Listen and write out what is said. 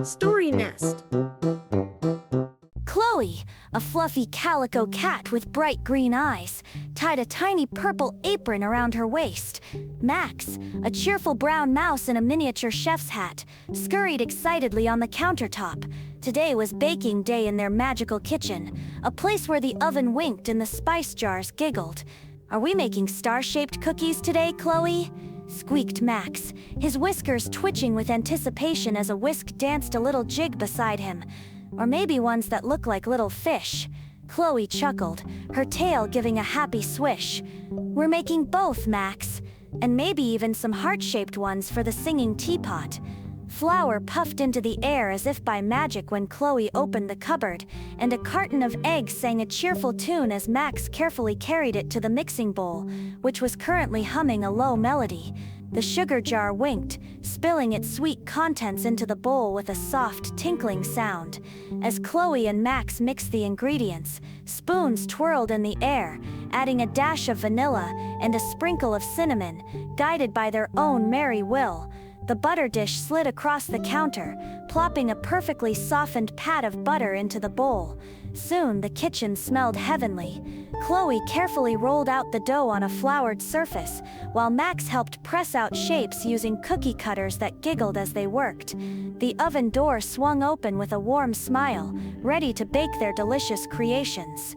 Story Nest. Chloe, a fluffy calico cat with bright green eyes, tied a tiny purple apron around her waist. Max, a cheerful brown mouse in a miniature chef's hat, scurried excitedly on the countertop. Today was baking day in their magical kitchen, a place where the oven winked and the spice jars giggled. "Are we making star-shaped cookies today, Chloe?" squeaked Max, his whiskers twitching with anticipation as a whisk danced a little jig beside him. "Or maybe ones that look like little fish." Chloe chuckled, her tail giving a happy swish. "We're making both, Max. And maybe even some heart-shaped ones for the singing teapot." Flour puffed into the air as if by magic when Chloe opened the cupboard, and a carton of eggs sang a cheerful tune as Max carefully carried it to the mixing bowl, which was currently humming a low melody. The sugar jar winked, spilling its sweet contents into the bowl with a soft, tinkling sound. As Chloe and Max mixed the ingredients, spoons twirled in the air, adding a dash of vanilla and a sprinkle of cinnamon, guided by their own merry will. The butter dish slid across the counter, plopping a perfectly softened pat of butter into the bowl. Soon the kitchen smelled heavenly. Chloe carefully rolled out the dough on a floured surface, while Max helped press out shapes using cookie cutters that giggled as they worked. The oven door swung open with a warm smile, ready to bake their delicious creations.